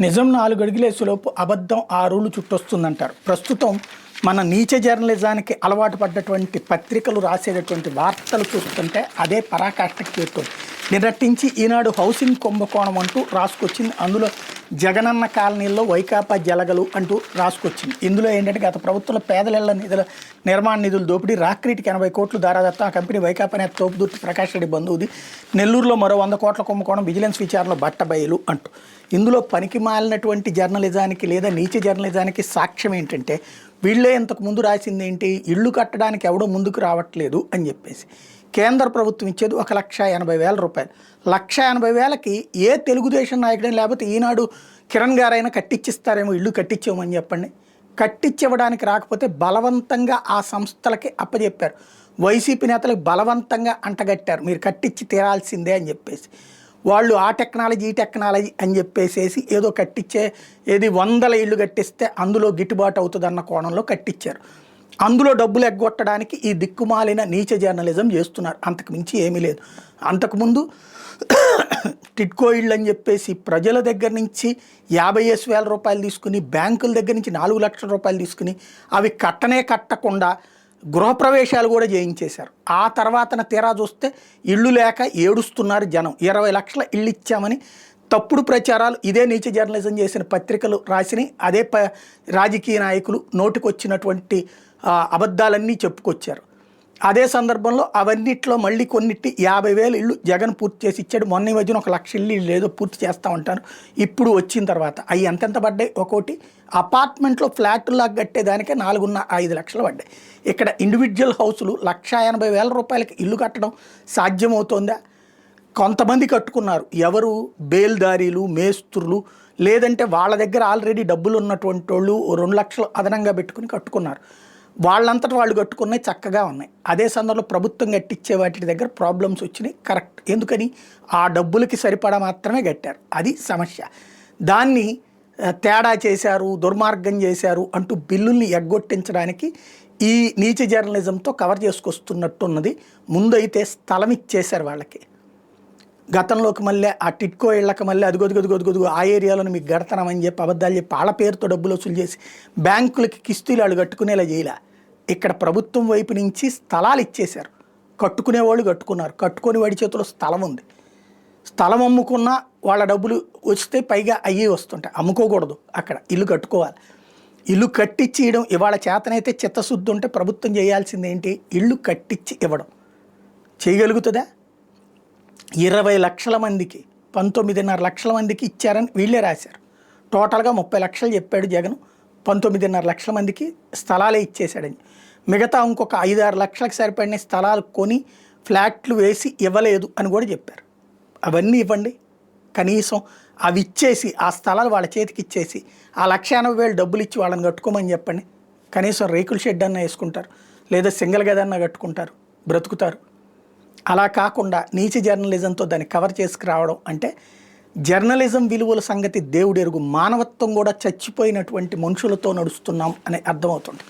నిజం 4 అడుగులేసేలోపు అబద్ధం 6 అడుగులు చుట్టొస్తుందంటారు. ప్రస్తుతం మన నీచ జర్నలిజానికి అలవాటు పడ్డటువంటి పత్రికలు రాసేటటువంటి వార్తలు చూస్తుంటే అదే పరాకాష్ఠకి చేరుతుంది. నిన్నటించి ఈనాడు హౌసింగ్ కుంభకోణం అంటూ రాసుకొచ్చింది. అందులో జగనన్న కాలనీల్లో వైకాపా జలగలు అంటూ రాసుకొచ్చింది. ఇందులో ఏంటంటే గత ప్రభుత్వంలో పేదల నిధుల నిర్మాణ నిధులు దోపిడీ, రాక్రీటికి 80 కోట్లు దారాదత్తం, ఆ కంపెనీ వైకాపా నేత తోపుదుర్తి ప్రకాష్ రెడ్డి బంధువుది, నెల్లూరులో మరో 100 కోట్ల కుంభకోణం, విజిలెన్స్ విచారణలో బట్టబయలు అంటూ. ఇందులో పనికి మాలినటువంటి జర్నలిజానికి లేదా నీచ జర్నలిజానికి సాక్ష్యం ఏంటంటే వీళ్ళే ఇంతకుముందు రాసింది ఏంటి, ఇళ్ళు కట్టడానికి ఎవడో ముందుకు రావట్లేదు అని చెప్పేసి. కేంద్ర ప్రభుత్వం ఇచ్చేది 1,80,000 రూపాయలు. 1,80,000కి ఏ తెలుగుదేశం నాయకుడైనా లేకపోతే ఈనాడు కిరణ్ గారైనా కట్టిచ్చిస్తారేమో, ఇల్లు కట్టించామని చెప్పండి. కట్టించివ్వడానికి రాకపోతే బలవంతంగా ఆ సంస్థలకి అప్పచెప్పారు. వైసీపీ నేతలకు బలవంతంగా అంటగట్టారు, మీరు కట్టించి తీరాల్సిందే అని చెప్పేసి. వాళ్ళు ఆ టెక్నాలజీ ఈ టెక్నాలజీ అని చెప్పేసేసి ఏదో కట్టించే, ఏది 100 ఇళ్ళు కట్టిస్తే అందులో గిట్టుబాటు అవుతుందన్న కోణంలో కట్టించారు. అందులో డబ్బులు ఎగ్గొట్టడానికి ఈ దిక్కుమాలిన నీచ జర్నలిజం చేస్తున్నారు, అంతకు మించి ఏమీ లేదు. అంతకుముందు టిడ్కో ఇళ్ళు అని చెప్పేసి ప్రజల దగ్గర నుంచి 50,000 రూపాయలు తీసుకుని, బ్యాంకుల దగ్గర నుంచి 4 లక్షల రూపాయలు తీసుకుని అవి కట్టకుండా గృహప్రవేశాలు కూడా చేయించేశారు. ఆ తర్వాతన తీరా చూస్తే ఇళ్ళు లేక ఏడుస్తున్నారు జనం. 20 లక్షల ఇళ్ళు ఇచ్చామని తప్పుడు ప్రచారాలు ఇదే నీచ జర్నలిజం చేసిన పత్రికలు రాసిని, అదే రాజకీయ నాయకులు నోటికొచ్చినటువంటి అబద్ధాలన్నీ చెప్పుకొచ్చారు. అదే సందర్భంలో అవన్నిట్లో మళ్ళీ కొన్నిటి 50,000 ఇళ్ళు జగన్ పూర్తి చేసి ఇచ్చాడు. మొన్న మధ్యన 1,00,000 ఇళ్ళు ఏదో పూర్తి చేస్తూ ఉంటారు. ఇప్పుడు వచ్చిన తర్వాత అవి ఎంతెంత పడ్డాయి? ఒక్కోటి అపార్ట్మెంట్లో ఫ్లాట్లాగా కట్టేదానికే 4.5 లక్షలు పడ్డాయి. ఇక్కడ ఇండివిజువల్ హౌసులు 1,80,000 రూపాయలకి ఇల్లు కట్టడం సాధ్యమవుతోందా? కొంతమంది కట్టుకున్నారు. ఎవరు? బేల్దారీలు, మేస్త్రులు, లేదంటే వాళ్ళ దగ్గర ఆల్రెడీ డబ్బులు ఉన్నటువంటి వాళ్ళు 2 లక్షలు అదనంగా పెట్టుకుని కట్టుకున్నారు. వాళ్ళంతటా వాళ్ళు కట్టుకున్నాయి, చక్కగా ఉన్నాయి. అదే సందర్భంలో ప్రభుత్వం కట్టించే వాటి దగ్గర ప్రాబ్లమ్స్ వచ్చినాయి. కరెక్ట్. ఎందుకని? ఆ డబ్బులకి సరిపడా మాత్రమే కట్టారు. అది సమస్య. దాన్ని తేడా చేశారు, దుర్మార్గం చేశారు అంటూ బిల్లుల్ని ఎగ్గొట్టించడానికి ఈ నీచ జర్నలిజంతో కవర్ చేసుకొస్తున్నట్టున్నది. ముందైతే స్థలం ఇచ్చేశారు వాళ్ళకి. గతంలోకి మళ్ళీ ఆ టిడ్కో ఇళ్ళకి మళ్ళీ అదిగొదుగొదుగొదుగొదుగు ఆ ఏరియాలో మీకు గడతనమని చెప్పి అబద్ధాలు చెప్పి వాళ్ళ పేరుతో డబ్బులు వసూలు చేసి బ్యాంకులకి కిస్తీలు వాళ్ళు కట్టుకునేలా చేయలే. ఇక్కడ ప్రభుత్వం వైపు నుంచి స్థలాలు ఇచ్చేశారు. కట్టుకునేవాళ్ళు కట్టుకున్నారు. కట్టుకొని వాడి చేతిలో స్థలం ఉంది. స్థలం అమ్ముకున్నా వాళ్ళ డబ్బులు వస్తే పైగా అయ్యి వస్తుంటాయి. అమ్ముకోకూడదు, అక్కడ ఇల్లు కట్టుకోవాలి. ఇల్లు కట్టించి ఇవ్వడం ఇవాళ చేతనైతే చిత్తశుద్ధి ఉంటే ప్రభుత్వం చేయాల్సింది ఏంటి? ఇల్లు కట్టించి ఇవ్వడం. చేయగలుగుతుందా? 20 లక్షల మందికి 19.5 లక్షల మందికి ఇచ్చారని వీళ్ళే రాశారు. టోటల్గా 30 లక్షలు చెప్పాడు జగన్. 19.5 లక్షల మందికి స్థలాలే ఇచ్చేశాడని. మిగతా ఇంకొక 5-6 లక్షలకు సరిపడిన స్థలాలు కొని ఫ్లాట్లు వేసి ఇవ్వలేదు అని కూడా చెప్పారు. అవన్నీ ఇవ్వండి. కనీసం అవి ఇచ్చేసి ఆ స్థలాలు వాళ్ళ చేతికి ఇచ్చేసి ఆ 1,80,000 డబ్బులు ఇచ్చి వాళ్ళని కట్టుకోమని చెప్పండి. కనీసం రేకుల షెడ్ అన్నా వేసుకుంటారు, లేదా సింగిల్ గదన్నా కట్టుకుంటారు, బ్రతుకుతారు. అలా కాకుండా నీచ జర్నలిజంతో దాన్ని కవర్ చేసుకురావడం అంటే జర్నలిజం విలువల సంగతి దేవుడెరుగు. మానవత్వం కూడా చచ్చిపోయినటువంటి మనుషులతో నడుస్తున్నాం అని అర్థమవుతుంది.